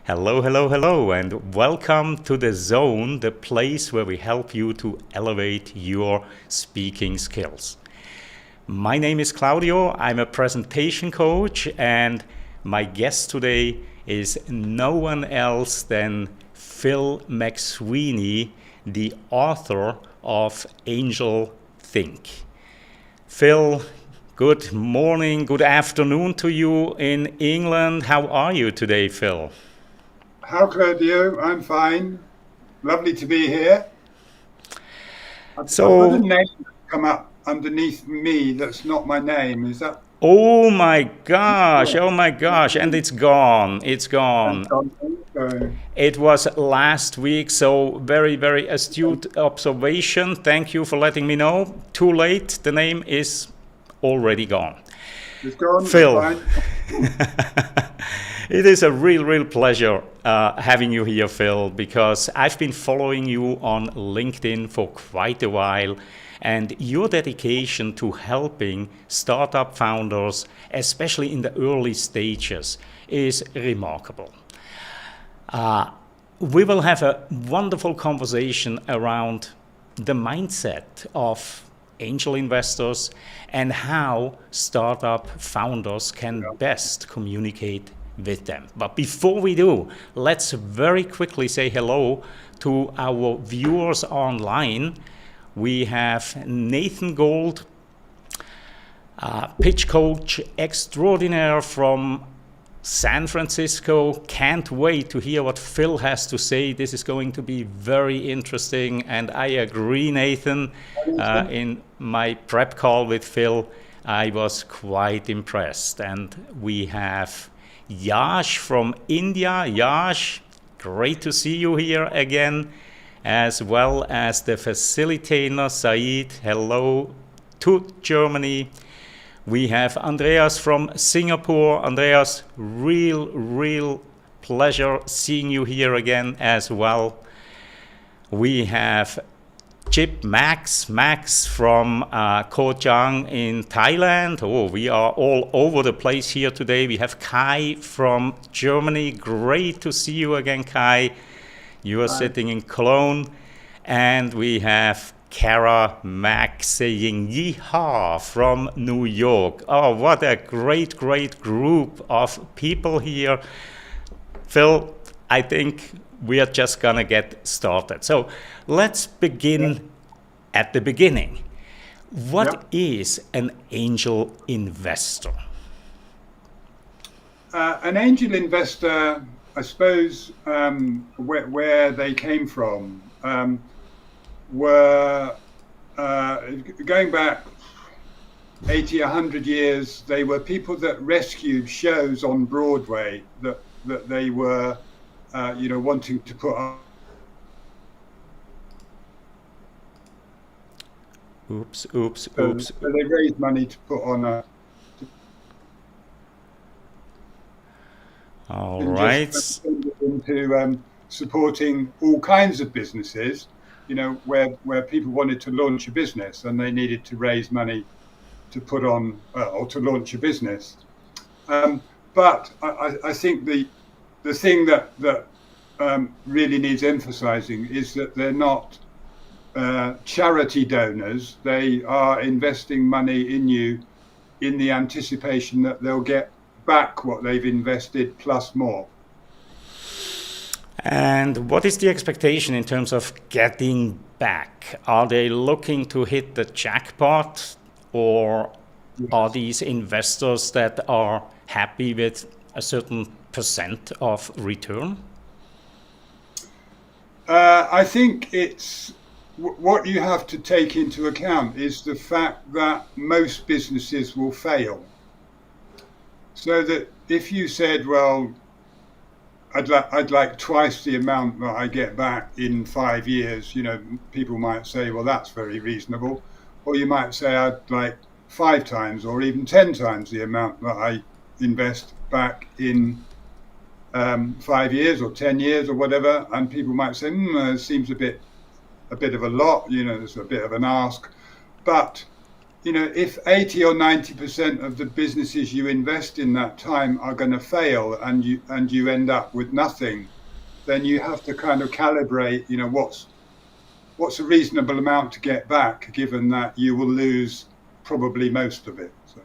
Hello, hello, hello, and welcome to the zone, the place where we help you to elevate your speaking skills. My name is Claudio, I'm a presentation coach, and my guest today is no one else than Phil McSweeney, the author of AngelThink. Phil, good morning, good afternoon to you in England. How are you today, Phil? How, Claudio? I'm fine. Lovely to be here. I've got a So, name that's come up underneath me that's not my name. Is that correct? oh my gosh, and it's gone. It's And gone. so, It was last week, so very, very astute observation. Thank you for letting me know. Too late, the name is already gone. it's gone. It's Phil, fine. it is a real pleasure having you here, Phil, because I've been following you on LinkedIn for quite a while, and your dedication to helping startup founders, especially in the early stages, is remarkable. We will have a wonderful conversation around the mindset of angel investors and how startup founders can Yeah. best communicate with them. But before we do, let's very quickly say hello to our viewers online. We have Nathan Gold, pitch coach extraordinaire from San Francisco. Can't wait to hear what Phil has to say. This is going to be very interesting. And I agree, Nathan. In my prep call with Phil, I was quite impressed. And we have Yash from India. Yash, great to see you here again, as well as the facilitator, Said. Hello to Germany. We have Andreas from Singapore. Andreas, real pleasure seeing you here again as well. We have Max from Koh Chang in Thailand. Oh, we are all over the place here today. We have Kai from Germany. Great to see you again, Kai. You are Fine. sitting in Cologne. And we have Kara Mack saying yeehaw from New York. Oh, what a great group of people here. Phil, I think we are just gonna get started. So let's Yeah. begin at the beginning. Yeah. What is an angel investor? An angel investor, I suppose, where they came from, were going back 80, 100 years. They were people that rescued shows on Broadway that they were, wanting to put on. Oops. So they raised money to put on a, All and just right. into supporting all kinds of businesses, where people wanted to launch a business and they needed to raise money to put on or to launch a business. But I think the thing that really needs emphasizing is that they're not charity donors. They are investing money in you in the anticipation that they'll get back what they've invested plus more. And what is the expectation in terms of getting back? Are they looking to hit the jackpot, or are Yes. these investors that are happy with a certain percent of return? I think what you have to take into account is the fact that most businesses will fail. So that if you said, well, I'd like twice the amount that I get back in 5 years, people might say, well, that's very reasonable. Or you might say, I'd like 5 times or even 10 times the amount that I invest back in 5 years or 10 years or whatever. And people might say, it seems a bit of a lot, it's a bit of an ask. But if 80 or 90% of the businesses you invest in that time are going to fail and you end up with nothing, then you have to kind of calibrate, what's a reasonable amount to get back, given that you will lose probably most of it. So.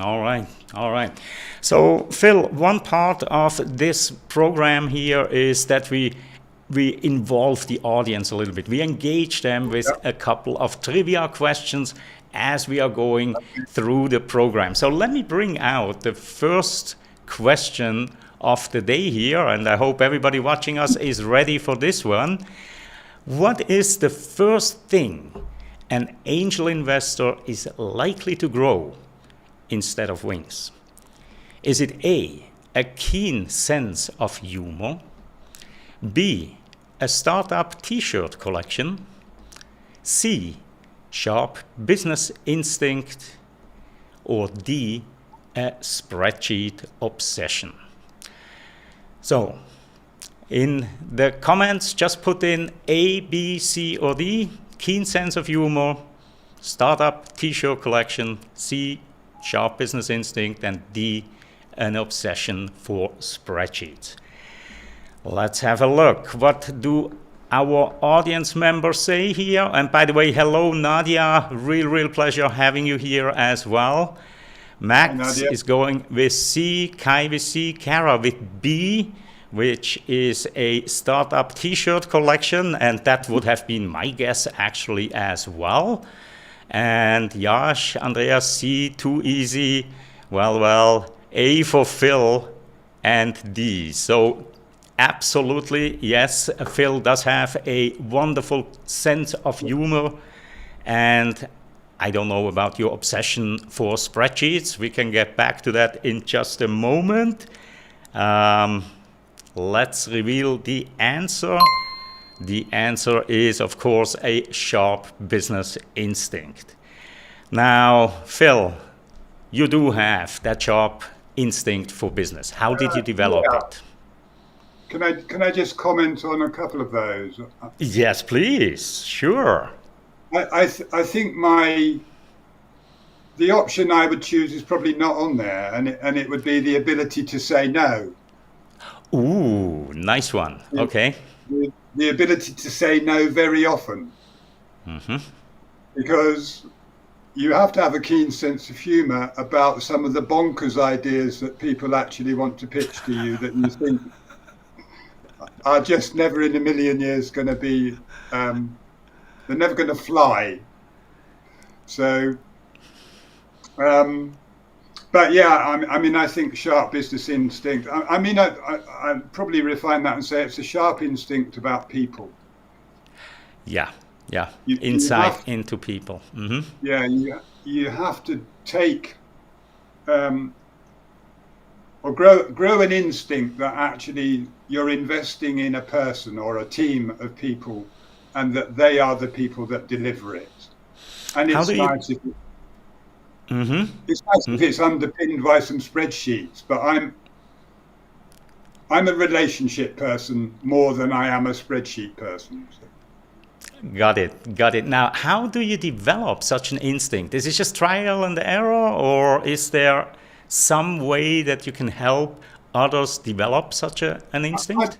All right. So, Phil, one part of this program here is that we involve the audience a little bit. We engage them with a couple of trivia questions as we are going through the program. So let me bring out the first question of the day here, and I hope everybody watching us is ready for this one. What is the first thing an angel investor is likely to grow instead of wings? Is it A, a keen sense of humor? B, a startup t-shirt collection? C, sharp business instinct? Or D, a spreadsheet obsession? So, in the comments, just put in A, B, C, or D. Keen sense of humor, startup t-shirt collection, C, sharp business instinct, and D, an obsession for spreadsheets. Let's have a look. What do our audience members say here? And by the way, hello Nadia, real pleasure having you here as well. Max is going with C, Kai with C, Kara with B, which is a startup t-shirt collection, and that would have been my guess actually as well. And Yash, Andreas, C, too easy. Well, A for Phil and D. So absolutely, yes, Phil does have a wonderful sense of humor, and I don't know about your obsession for spreadsheets. We can get back to that in just a moment. Let's reveal the answer. The answer is, of course, a sharp business instinct. Now, Phil, you do have that sharp instinct for business. How did you develop it? Can I just comment on a couple of those? Yes, please. Sure. I think the option I would choose is probably not on there, and it would be the ability to say no. Ooh, nice one. Okay. The ability to say no very often. Because you have to have a keen sense of humor about some of the bonkers ideas that people actually want to pitch to you that you think are just never in a million years going to be, they're never going to fly. So, but yeah, I think sharp business instinct. I'd probably refine that and say it's a sharp instinct about people. Yeah. Insight into people. Yeah, you have to take or grow an instinct that actually you're investing in a person or a team of people, and that they are the people that deliver it. And it's nice if if it's underpinned by some spreadsheets, but I'm a relationship person more than I am a spreadsheet person. So. Got it. Now, how do you develop such an instinct? Is it just trial and error, or is there some way that you can help others develop such an instinct?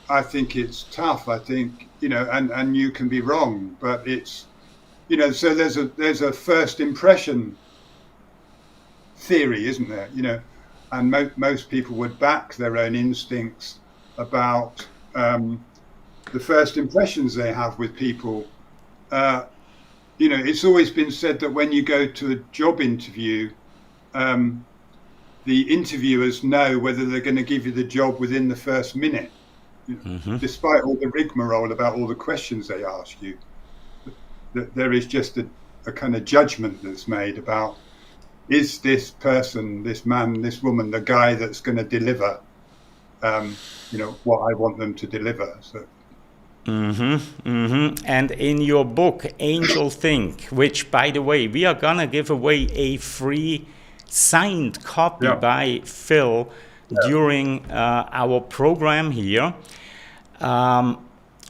I think it's tough. I think, and you can be wrong, but it's, so there's a first impression theory, isn't there? And most people would back their own instincts about the first impressions they have with people. It's always been said that when you go to a job interview, the interviewers know whether they're going to give you the job within the first minute, despite all the rigmarole about all the questions they ask you. There is just a kind of judgment that's made about, is this person, this man, this woman, the guy that's going to deliver, what I want them to deliver. So. And in your book, AngelThink, which, by the way, we are going to give away a free signed copy by Phil during our program here.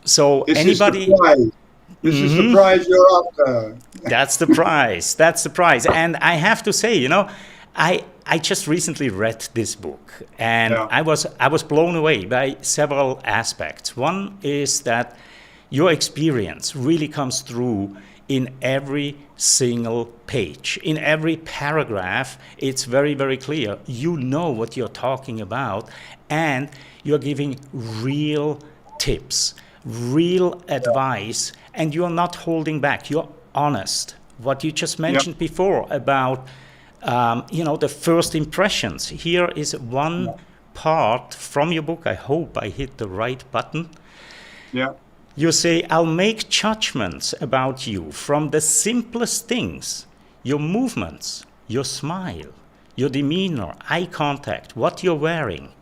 So this anybody... This is the prize you're after. That's the prize. That's the prize. And I have to say, I just recently read this book, and Yeah. I was blown away by several aspects. One is that your experience really comes through in every single page, in every paragraph. It's very, very clear. You know what you're talking about, and you're giving real tips, real advice, and you're not holding back. You're honest. What you just mentioned before about the first impressions. Here is one part from your book. I hope I hit the right button. Yeah. You say, I'll make judgments about you from the simplest things, your movements, your smile, your demeanor, eye contact, what you're wearing.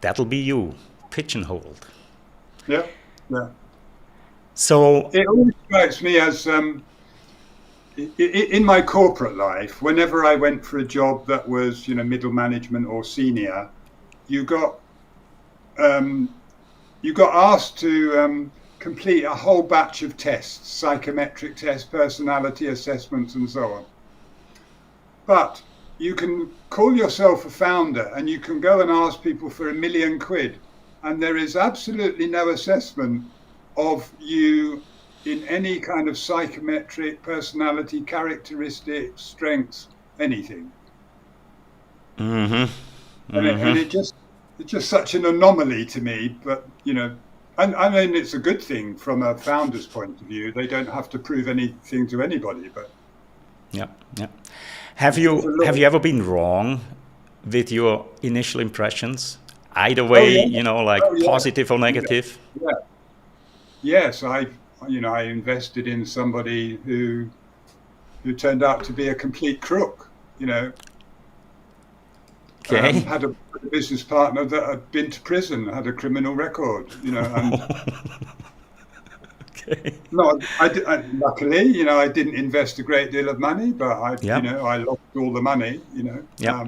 That'll be you, pigeonholed. Yeah. Yeah. So it always strikes me as in my corporate life, whenever I went for a job that was, middle management or senior, you got asked to complete a whole batch of tests, psychometric tests, personality assessments, and so on. But you can call yourself a founder and you can go and ask people for £1 million, and there is absolutely no assessment of you in any kind of psychometric, personality, characteristics, strengths, anything. And it's just such an anomaly to me. But and I mean, it's a good thing from a founder's point of view. They don't have to prove anything to anybody. But yeah. Have you ever been wrong with your initial impressions? Either way, positive or negative. Yeah. Yes, I invested in somebody who turned out to be a complete crook. Okay. Had a business partner that had been to prison, had a criminal record. And okay. no, luckily, I didn't invest a great deal of money, but I lost all the money. Yeah.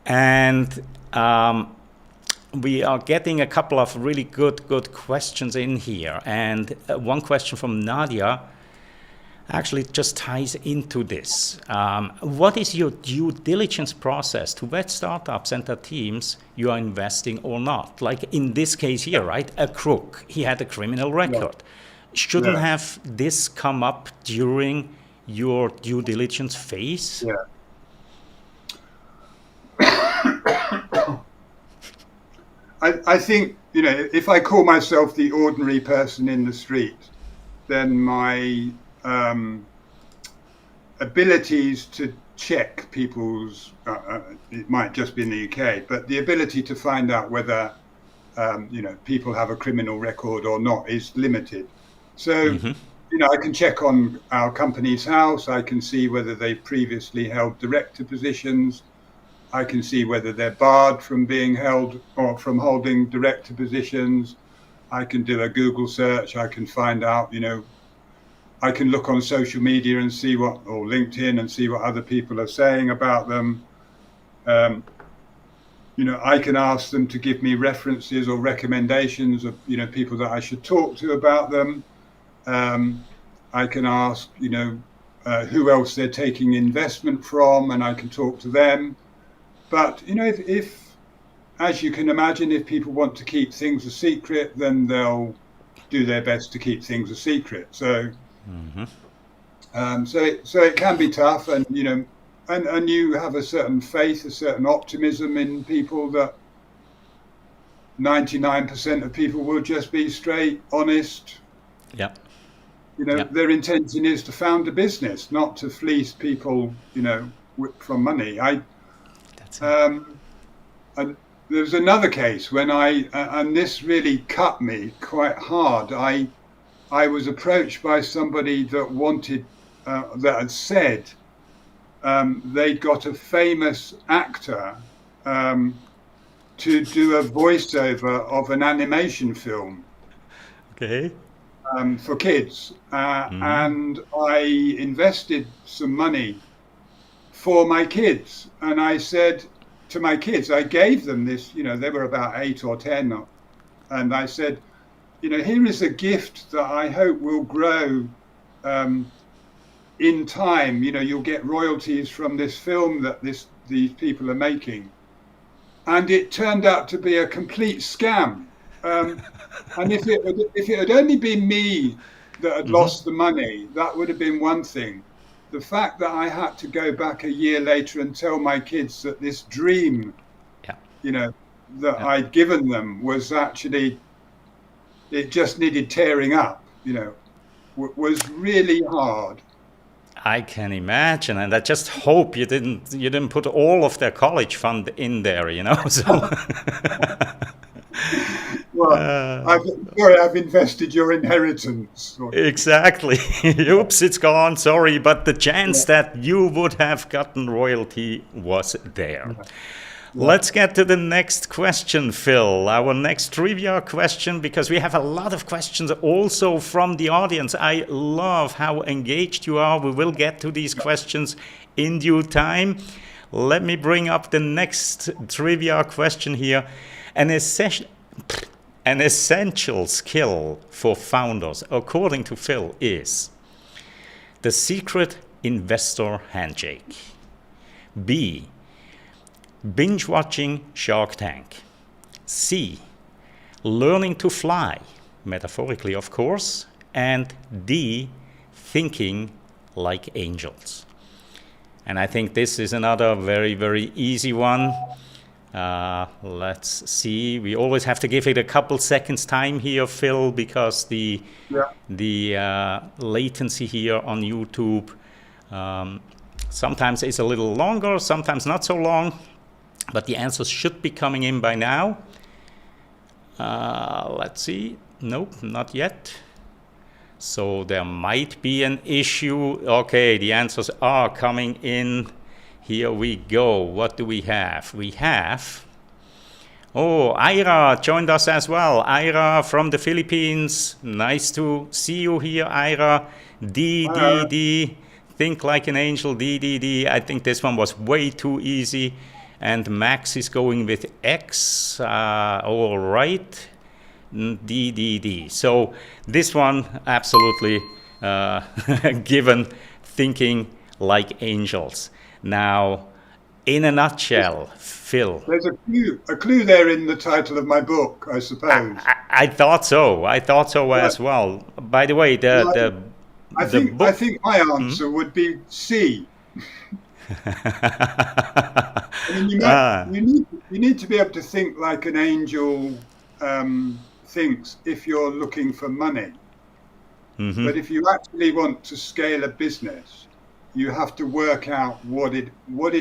And we are getting a couple of really good questions in here. And one question from Nadia actually just ties into this. What is your due diligence process to vet startups and their teams you are investing or not? Like in this case here, right? A crook. He had a criminal record. Shouldn't have this come up during your due diligence phase? Yeah. I think, if I call myself the ordinary person in the street, then my abilities to check people's, it might just be in the UK, but the ability to find out whether, people have a criminal record or not is limited. So, I can check on our company's house. I can see whether they've previously held director positions. I can see whether they're barred from being held or from holding director positions. I can do a Google search. I can find out, I can look on social media and see or LinkedIn and see what other people are saying about them. I can ask them to give me references or recommendations of, people that I should talk to about them. I can ask, who else they're taking investment from, and I can talk to them. But, if, as you can imagine, if people want to keep things a secret, then they'll do their best to keep things a secret. So, so it can be tough, and, and you have a certain faith, a certain optimism in people that 99% of people will just be straight, honest. Yeah. Their intention is to found a business, not to fleece people, from money. And there's another case when and this really cut me quite hard. I was approached by somebody that wanted, that had said they'd got a famous actor to do a voiceover of an animation film. Okay. For kids, and I invested some money for my kids, and I said to my kids, I gave them this, they were about 8 or 10, and I said, here is a gift that I hope will grow in time. You'll get royalties from this film that these people are making. And it turned out to be a complete scam. And if it had only been me that had lost the money, that would have been one thing. The fact that I had to go back a year later and tell my kids that this dream, that I'd given them was actually, it just needed tearing up, was really hard. I can imagine, and I just hope you didn't put all of their college fund in there, So well, I've invested your inheritance. Exactly. Oops, it's gone. Sorry, but the chance that you would have gotten royalty was there. Yeah. Let's get to the next question, Phil. Our next trivia question, because we have a lot of questions also from the audience. I love how engaged you are. We will get to these questions in due time. Let me bring up the next trivia question here. An essential skill for founders, according to Phil, is the secret investor handshake. B, binge watching Shark Tank. C, learning to fly, metaphorically of course. And D, thinking like angels. And I think this is another very, very easy one. Let's see. We always have to give it a couple seconds time here, Phil, because the latency here on YouTube sometimes is a little longer, sometimes not so long. But the answers should be coming in by now. Let's see. Nope, not yet. So there might be an issue. Okay, the answers are coming in. Here we go. What do we have? We have... Oh, Ira joined us as well. Ira from the Philippines. Nice to see you here, Ira. D. Think like an angel. D. I think this one was way too easy. And Max is going with X. All right. D. So this one, absolutely given, thinking like angels. Now, in a nutshell, Phil. There's a clue there in the title of my book, I suppose. I thought so. As well. By the way, I think my answer would be C. I mean, you need to be able to think like an angel thinks if you're looking for money. Mm-hmm. But if you actually want to scale a business, you have to work out what it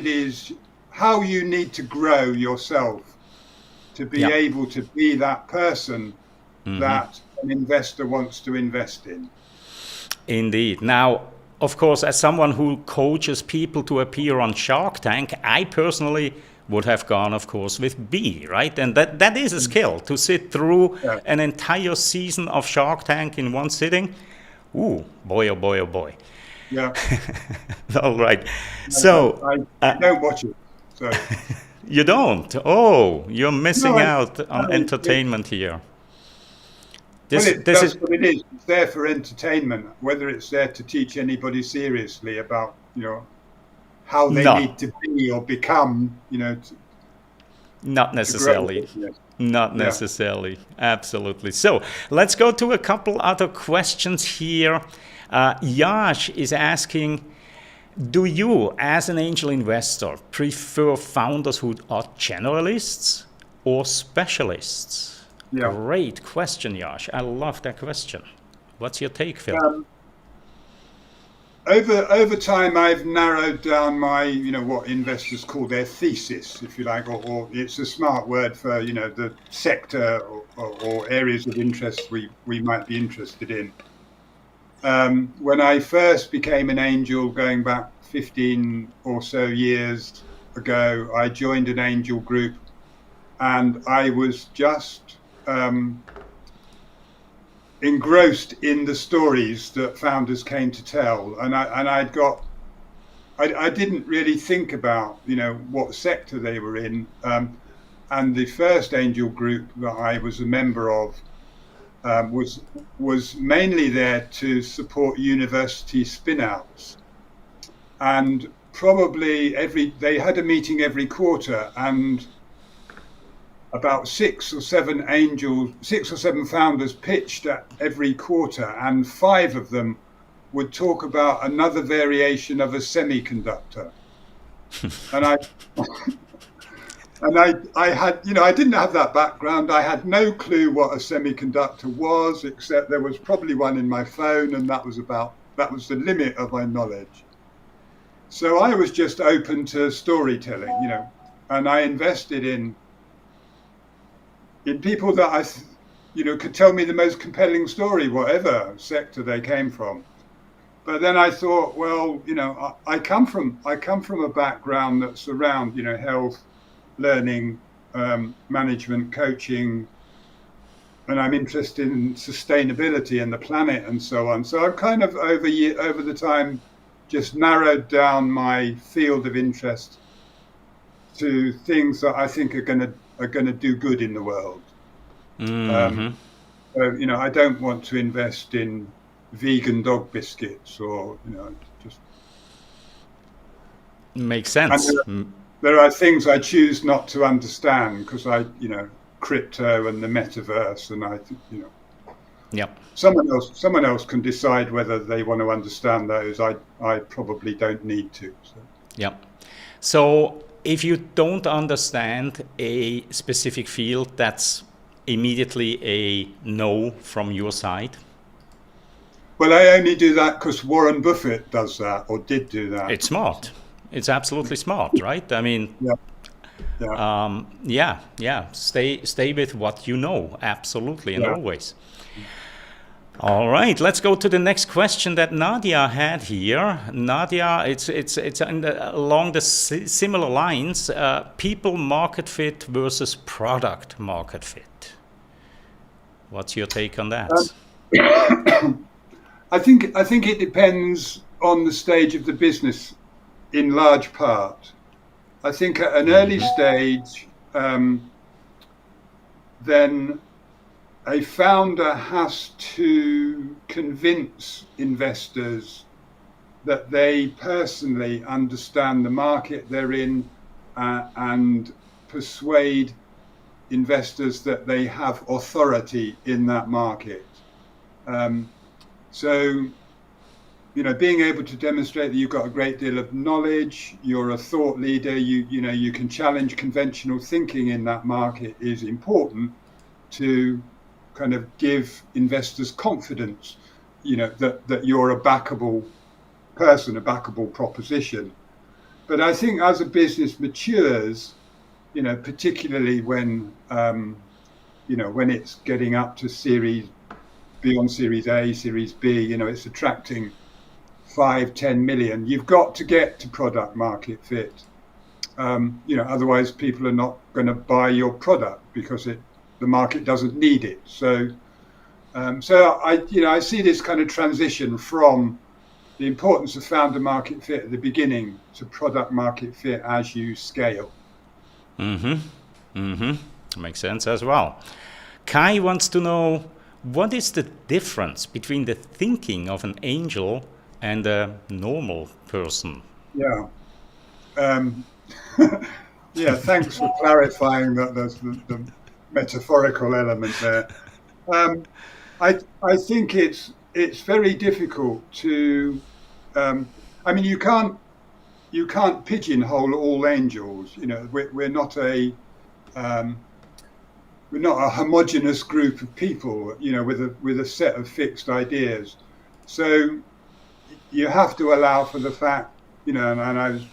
is, how you need to grow yourself to be able to be that person that an investor wants to invest in. Indeed. Now, of course, as someone who coaches people to appear on Shark Tank, I personally would have gone, of course, with B, right? And that is a skill, to sit through an entire season of Shark Tank in one sitting. Ooh, boy, oh boy, oh boy. Yeah. All right. So I don't watch it. So. You don't? Oh, you're missing out on entertainment here. That's what it is. It's there for entertainment. Whether it's there to teach anybody seriously about, how they need to be or become, not necessarily. Not necessarily. Absolutely. So let's go to a couple other questions here. Yash is asking, do you, as an angel investor, prefer founders who are generalists or specialists? Yeah. Great question, Yash. I love that question. What's your take, Phil? Over time, I've narrowed down my, what investors call their thesis, if you like, or it's a smart word for, the sector or areas of interest we might be interested in. When I first became an angel, going back 15 or so years ago, I joined an angel group, and I was just engrossed in the stories that founders came to tell, and I didn't really think about what sector they were in, and the first angel group that I was a member of was mainly there to support university spin-outs, and probably they had a meeting every quarter, and about 6 or 7 founders pitched at every quarter, and 5 of them would talk about another variation of a semiconductor. And I had, I didn't have that background. I had no clue what a semiconductor was, except there was probably one in my phone, and that was the limit of my knowledge. So I was just open to storytelling, and I invested in people that could tell me the most compelling story, whatever sector they came from. But then I thought, well, I come from a background that's around, health, learning, management, coaching, and I'm interested in sustainability and the planet and so on. So I've kind of over the time just narrowed down my field of interest to things that I think are going to do good in the world. Mm-hmm. So, I don't want to invest in vegan dog biscuits or, just. Makes sense. There are things I choose not to understand because crypto and the metaverse, and I think, Yep. someone else can decide whether they want to understand those. I probably don't need to. So. Yep. So if you don't understand a specific field, that's immediately a no from your side? Well, I only do that because Warren Buffett does that, or did do that. It's smart. It's absolutely smart, right? I mean, yeah. Stay with what you know, absolutely, and always. All right, let's go to the next question that Nadia had here. Nadia, it's along the similar lines. People market fit versus product market fit. What's your take on that? I think it depends on the stage of the business, in large part. I think at an early stage, then a founder has to convince investors that they personally understand the market they're in, and persuade investors that they have authority in that market. So, being able to demonstrate that you've got a great deal of knowledge, you're a thought leader, you can challenge conventional thinking in that market is important to kind of give investors confidence, that you're a backable person, a backable proposition. But I think as a business matures, particularly when, when it's getting up to beyond Series A, Series B, it's attracting 5-10 million. You've got to get to product market fit. Otherwise people are not going to buy your product because the market doesn't need it. So I see this kind of transition from the importance of founder market fit at the beginning to product market fit as you scale. Makes sense as well. Kai wants to know, what is the difference between the thinking of an angel and a normal person? Yeah. Yeah, thanks for clarifying that there's the metaphorical element there. I think it's very difficult to. You can't pigeonhole all angels. We're not a homogenous group of people. With a set of fixed ideas. So you have to allow for the fact. And I was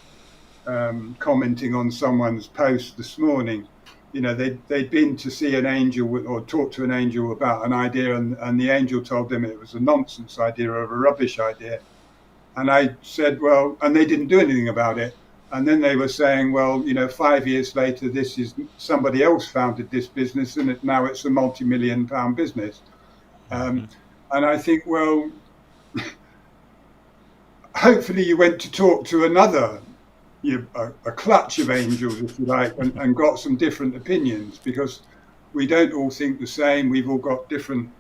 commenting on someone's post this morning. They'd been to see an angel or talk to an angel about an idea, and the angel told them it was a nonsense idea or a rubbish idea. And I said, well, and they didn't do anything about it. And then they were saying, well, 5 years later, somebody else founded this business, and now it's a multi-million-pound business. And I think, well, hopefully you went to talk to another. A clutch of angels, if you like, and got some different opinions, because we don't all think the same. We've all got different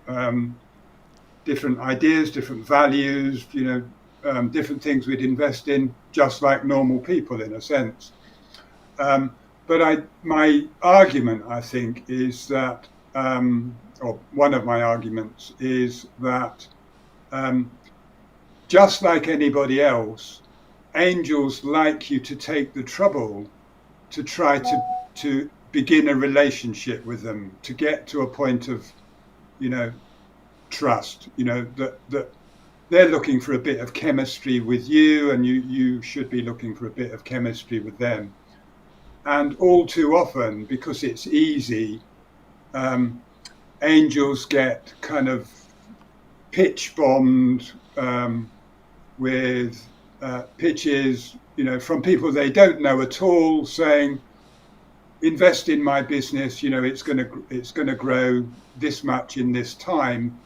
ideas, different values, different things we'd invest in, just like normal people in a sense. But my argument, I think, is that, or one of my arguments is that just like anybody else, angels like you to take the trouble to try to begin a relationship with them, to get to a point of, trust, that they're looking for a bit of chemistry with you, and you should be looking for a bit of chemistry with them. And all too often, because it's easy, angels get kind of pitch bombed with pitches, from people they don't know at all, saying, invest in my business, it's going to grow this much in this time.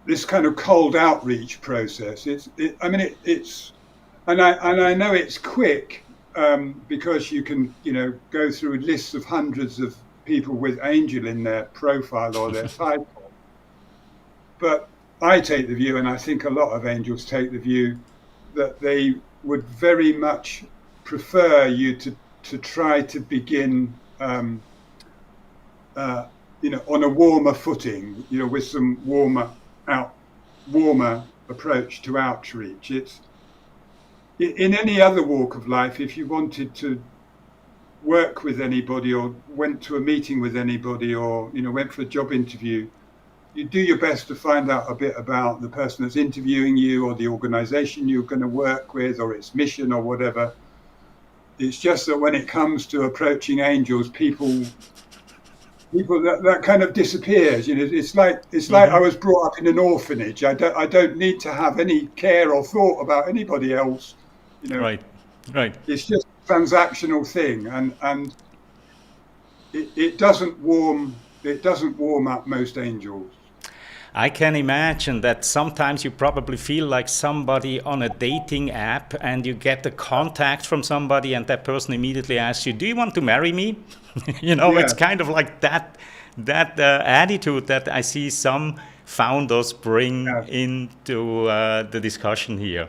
This kind of cold outreach process. And I know it's quick, because you can, go through lists of hundreds of people with angel in their profile or their title. But I take the view, and I think a lot of angels take the view, that they would very much prefer you to try to begin, on a warmer footing, with some warmer approach to outreach. It's in any other walk of life, if you wanted to work with anybody or went to a meeting with anybody or went for a job interview, you do your best to find out a bit about the person that's interviewing you or the organization you're going to work with or its mission or whatever. It's just that when it comes to approaching angels, people that kind of disappears. It's like I was brought up in an orphanage. I don't need to have any care or thought about anybody else. Right. It's just a transactional thing, and it doesn't warm up most angels. I can imagine that sometimes you probably feel like somebody on a dating app, and you get the contact from somebody, and that person immediately asks you, "Do you want to marry me?" Yeah. It's kind of like that attitude that I see some founders bring into the discussion here.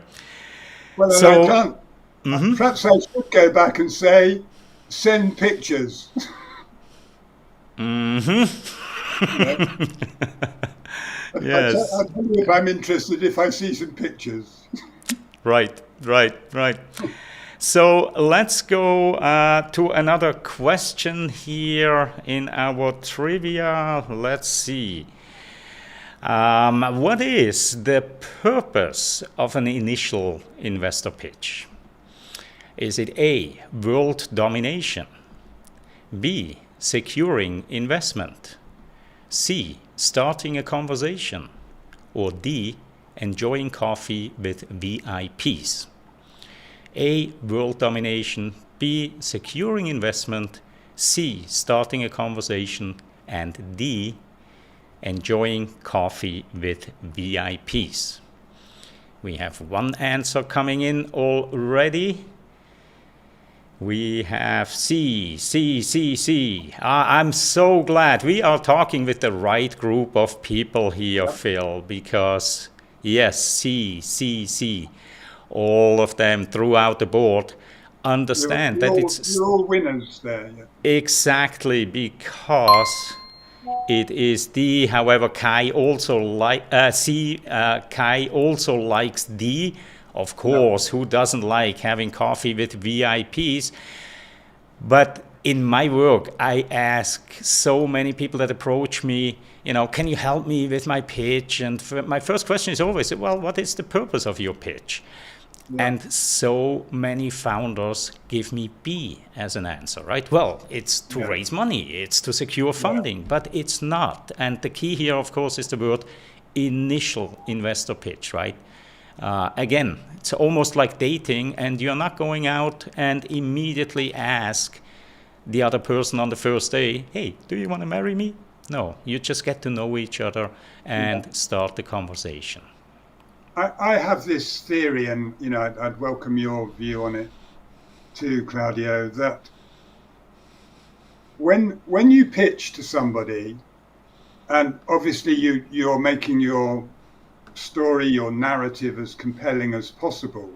Well, So, I can't. Perhaps I should go back and say, send pictures. Yes. I'll tell you if I'm interested if I see some pictures. Right. So let's go to another question here in our trivia. Let's see. What is the purpose of an initial investor pitch? Is it A, world domination, B, securing investment, C, starting a conversation, or D, enjoying coffee with VIPs? A, world domination, B, securing investment, C, starting a conversation, and D, enjoying coffee with VIPs. We have one answer coming in already. We have C. I'm so glad we are talking with the right group of people here, Phil, because yes, C. All of them throughout the board understand that you're all winners there. Yeah. Exactly, because it is D. However, Kai also likes D. Of course, who doesn't like having coffee with VIPs? But in my work, I ask so many people that approach me, can you help me with my pitch? And my first question is always, well, what is the purpose of your pitch? Yeah. And so many founders give me B as an answer, right? Well, it's to raise money, it's to secure funding, but it's not. And the key here, of course, is the word initial investor pitch, right? Again, it's almost like dating, and you're not going out and immediately ask the other person on the first day, hey, do you want to marry me? No, you just get to know each other and start the conversation. I have this theory, and I'd welcome your view on it too, Claudio, that when you pitch to somebody, and obviously you're making your story, your narrative as compelling as possible,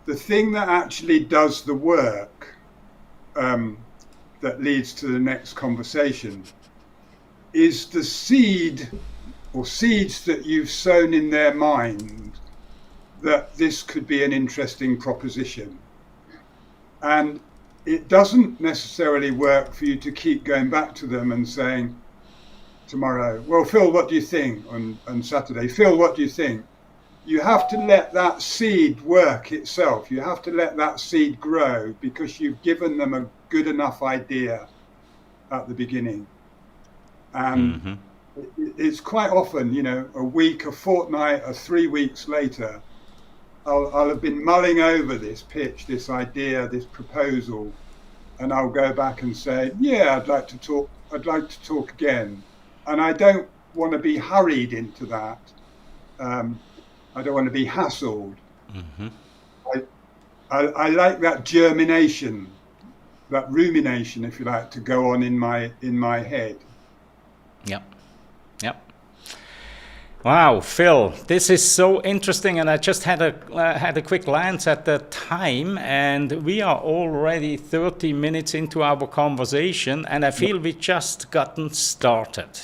the thing that actually does the work, that leads to the next conversation, is the seed or seeds that you've sown in their mind that this could be an interesting proposition. And it doesn't necessarily work for you to keep going back to them and saying tomorrow, well, Phil, what do you think? On Saturday, Phil, what do you think? You have to let that seed work itself. You have to let that seed grow, because you've given them a good enough idea at the beginning. And it's quite often, a week, a fortnight, or 3 weeks later, I'll have been mulling over this pitch, this idea, this proposal, and I'll go back and say, yeah, I'd like to talk again. And I don't want to be hurried into that. I don't want to be hassled. I like that germination, that rumination, if you like, to go on in my head. Yep. Wow, Phil, this is so interesting, and I just had a quick glance at the time, and we are already 30 minutes into our conversation, and I feel we just gotten started.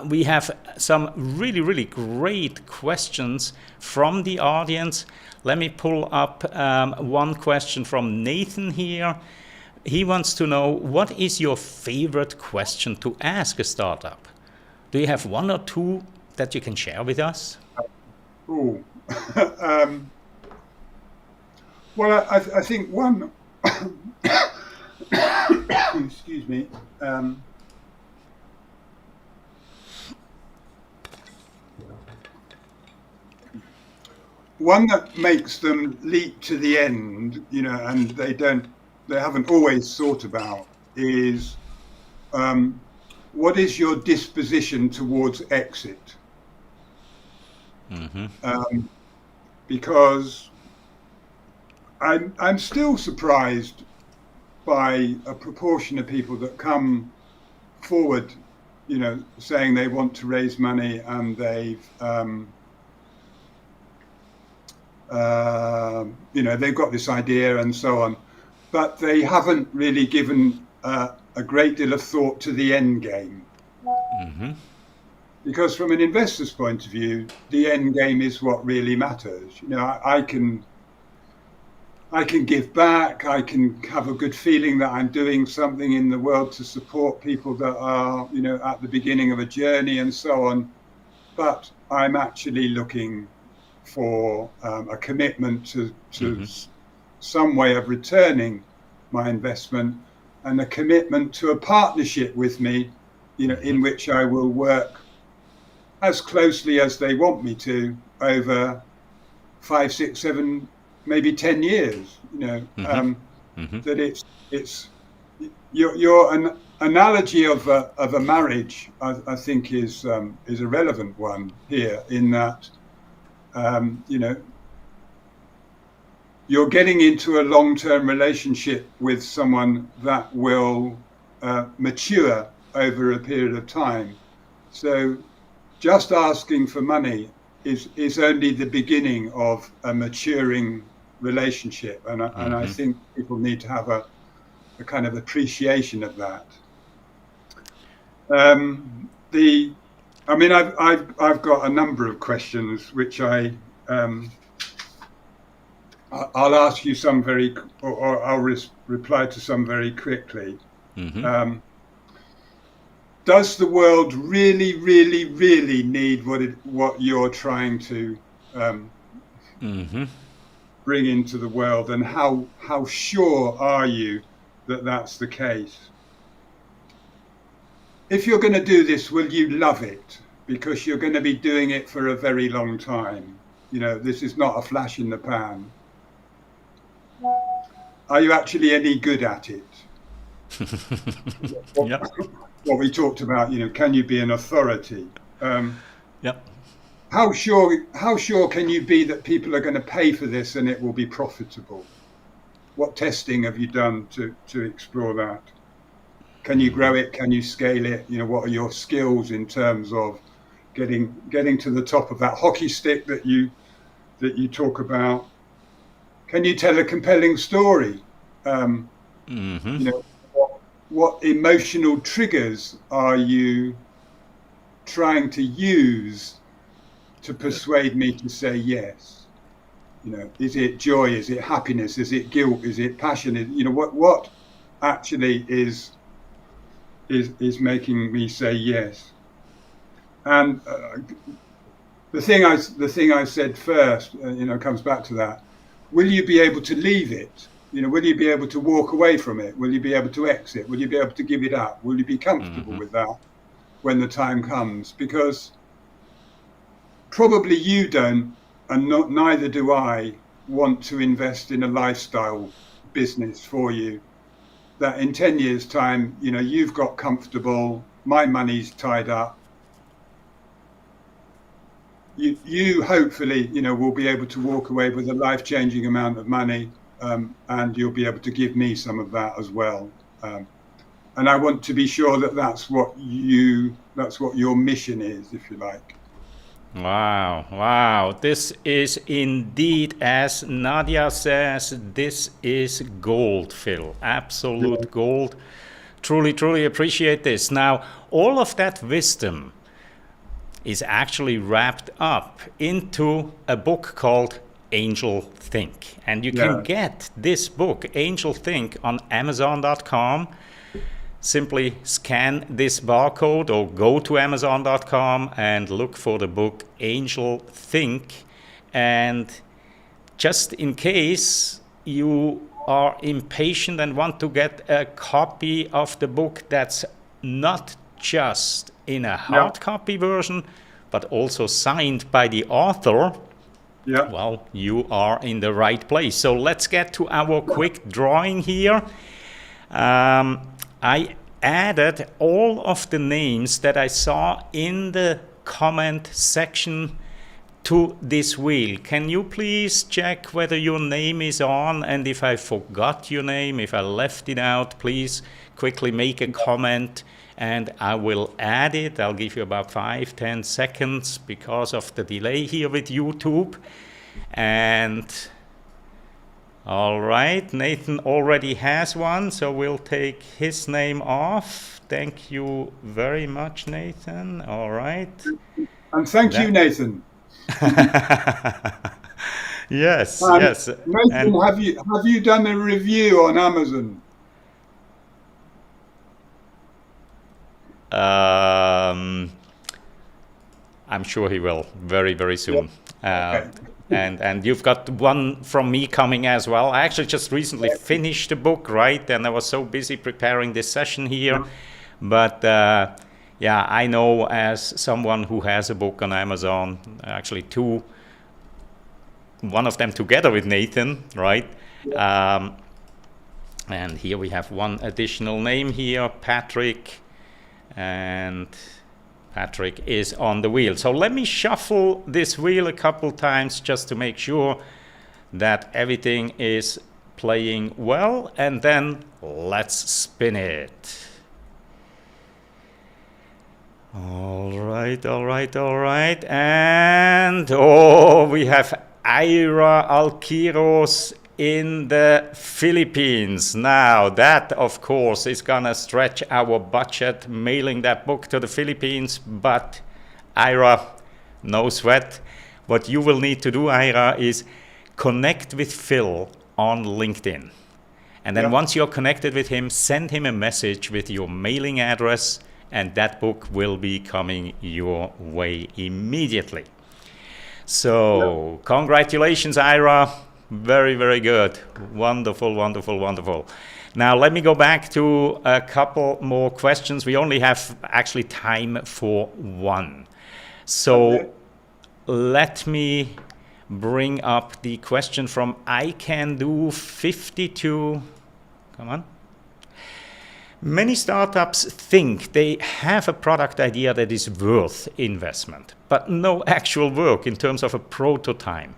We have some really, really great questions from the audience. Let me pull up one question from Nathan here. He wants to know, what is your favorite question to ask a startup? Do you have one or two that you can share with us? Oh, well, I think one, excuse me, one that makes them leap to the end, and they haven't always thought about, is what is your disposition towards exit? Because I'm still surprised by a proportion of people that come forward, saying they want to raise money, and they've they've got this idea and so on, but they haven't really given a great deal of thought to the end game. Because from an investor's point of view, the end game is what really matters. I can give back. I can have a good feeling that I'm doing something in the world to support people that are, at the beginning of a journey and so on. But I'm actually looking for a commitment to some way of returning my investment, and a commitment to a partnership with me, in which I will work as closely as they want me to over 5, 6, 7, maybe 10 years. That it's your analogy of a marriage, I think is a relevant one here, in that you're getting into a long-term relationship with someone that will mature over a period of time. So just asking for money is only the beginning of a maturing relationship, and I think people need to have a kind of appreciation of that. I've got a number of questions which I'll ask you some or I'll reply to some very quickly. Does the world really, really, really need what you're trying to bring into the world, and how sure are you that that's the case? If you're going to do this, will you love it? Because you're going to be doing it for a very long time. This is not a flash in the pan. Are you actually any good at it? What we talked about, can you be an authority? How sure can you be that people are going to pay for this and it will be profitable? What testing have you done to explore that? Can you grow it? Can you scale it? You know, what are your skills in terms of getting to the top of that hockey stick that you talk about? Can you tell a compelling story? You know, what emotional triggers are you trying to use to persuade me to say yes? You know, is it joy? Is it happiness? Is it guilt? Is it passion? You know, what actually is making me say yes? And the thing I said first, you know, comes back to that. Will you be able to leave it? You know, will you be able to walk away from it? Will you be able to exit? Will you be able to give it up? Will you be comfortable with that when the time comes? Because probably you don't, and neither do I, want to invest in a lifestyle business for you that in 10 years' time, you know, you've got comfortable, my money's tied up. You hopefully, you know, will be able to walk away with a life-changing amount of money, and you'll be able to give me some of that as well. And I want to be sure that that's what your mission is, if you like. Wow. This is indeed, as Nadia says, this is gold, Phil. Absolute gold. Truly appreciate this. Now, all of that wisdom is actually wrapped up into a book called AngelThink. And you can get this book, AngelThink, on Amazon.com. Simply scan this barcode or go to Amazon.com and look for the book AngelThink. And just in case you are impatient and want to get a copy of the book that's not just in a hard copy version, but also signed by the author, well, you are in the right place. So let's get to our quick drawing here. I added all of the names that I saw in the comment section to this wheel. Can you please check whether your name is on, and if I forgot your name, if I left it out, please quickly make a comment and I will add it. I'll give you about 5-10 seconds because of the delay here with YouTube. And all right, Nathan already has one, so we'll take his name off. Thank you very much, Nathan. All right. And thank you, Nathan. Yes. Nathan, and have you done a review on Amazon? I'm sure he will very soon. Okay. And you've got one from me coming as well. I actually just recently finished the book, right? And I was so busy preparing this session here. But I know, as someone who has a book on Amazon, actually two, one of them together with Nathan, right? And here we have one additional name here, Patrick. And Patrick is on the wheel. So let me shuffle this wheel a couple times just to make sure that everything is playing well, and then let's spin it. All right. And we have Ira Alquiros in the Philippines. Now that, of course, is gonna stretch our budget mailing that book to the Philippines, but Ira, no sweat. What you will need to do, Ira, is connect with Phil on LinkedIn. And then once you're connected with him, send him a message with your mailing address, and that book will be coming your way immediately. So congratulations, Ira. Very good. Wonderful. Now let me go back to a couple more questions. We only have actually time for one. So let me bring up the question from I Can Do 52. Come on. Many startups think they have a product idea that is worth investment, but no actual work in terms of a prototype.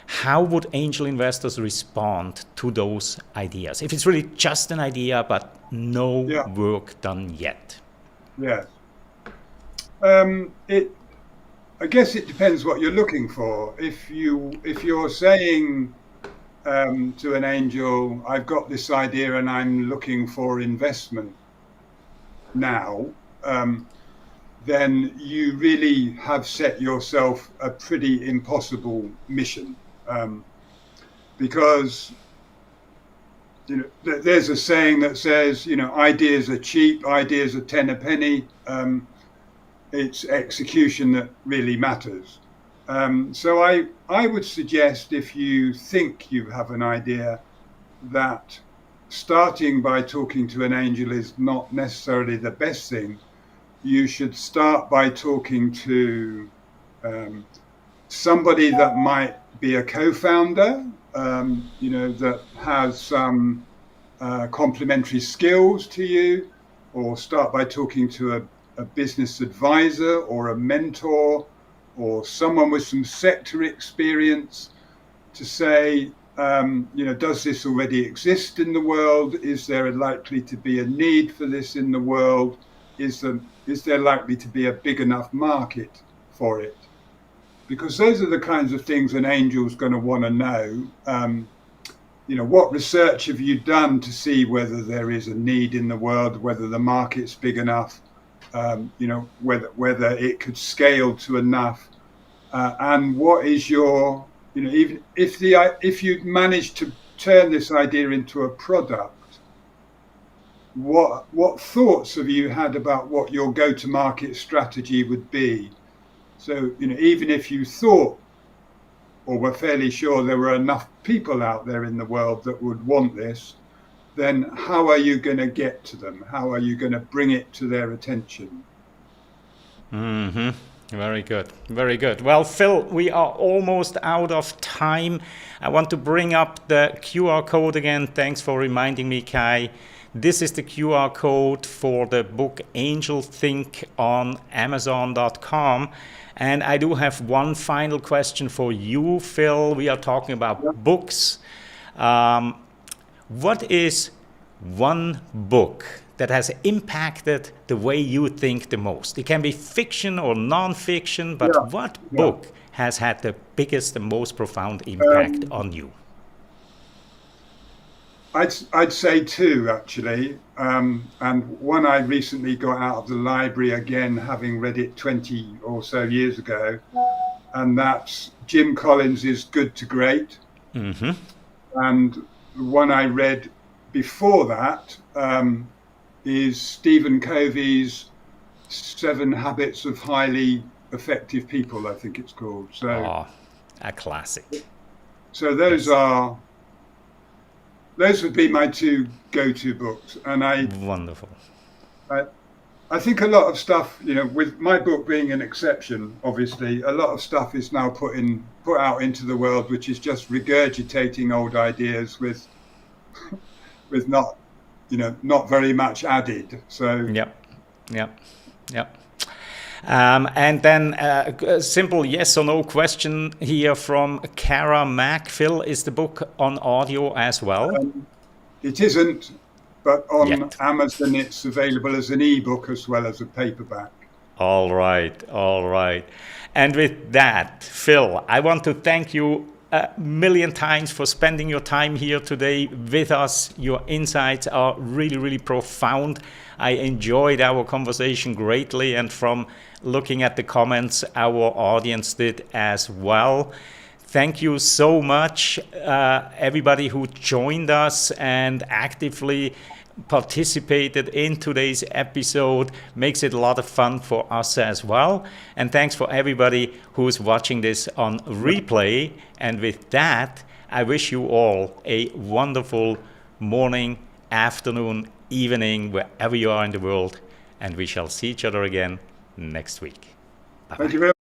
how would angel investors respond to those ideas? If it's really just an idea, but no work done yet. Yes. I guess it depends what you're looking for. If you're saying to an angel, I've got this idea and I'm looking for investment now, then you really have set yourself a pretty impossible mission, because there's a saying that says, ideas are cheap, ideas are 10 a penny. It's execution that really matters. So I would suggest, if you think you have an idea, that starting by talking to an angel is not necessarily the best thing. You should start by talking to somebody that might be a co-founder, that has some complementary skills to you, or start by talking to a business advisor or a mentor or someone with some sector experience to say, does this already exist in the world? Is there likely to be a need for this in the world? Is there likely to be a big enough market for it? Because those are the kinds of things an angel's going to want to know. What research have you done to see whether there is a need in the world, whether the market's big enough, whether it could scale to enough, and what is your, even if you manage to turn this idea into a product, what thoughts have you had about what your go-to-market strategy would be? So, even if you thought or were fairly sure there were enough people out there in the world that would want this, then how are you going to get to them? How are you going to bring it to their attention? Mm-hmm. Very good. Very good. Well, Phil, we are almost out of time. I want to bring up the QR code again. Thanks for reminding me, Kai. This is the QR code for the book AngelThink on Amazon.com. And I do have one final question for you, Phil. We are talking about books. What is one book that has impacted the way you think the most? It can be fiction or non-fiction, but what book has had the biggest and most profound impact on you? I'd say two, actually. And one I recently got out of the library again, having read it 20 or so years ago. And that's Jim Collins' Good to Great. Mm-hmm. And the one I read before that is Stephen Covey's 7 Habits of Highly Effective People, I think it's called. So, a classic. So those would be my two go-to books. And wonderful. I think a lot of stuff, with my book being an exception, obviously, a lot of stuff is now put out into the world, which is just regurgitating old ideas with not very much added. So Yep. And then a simple yes or no question here from Cara Mack. Phil, is the book on audio as well? It isn't, but on Amazon it's available as an ebook as well as a paperback. All right. And with that, Phil, I want to thank you a million times for spending your time here today with us. Your insights are really, really profound. I enjoyed our conversation greatly, and from looking at the comments, our audience did as well. Thank you so much, everybody who joined us and actively participated in today's episode. Makes it a lot of fun for us as well. And thanks for everybody who's watching this on replay. And with that, I wish you all a wonderful morning, afternoon, evening, wherever you are in the world. And we shall see each other again next week. Bye-bye. Thank you very much.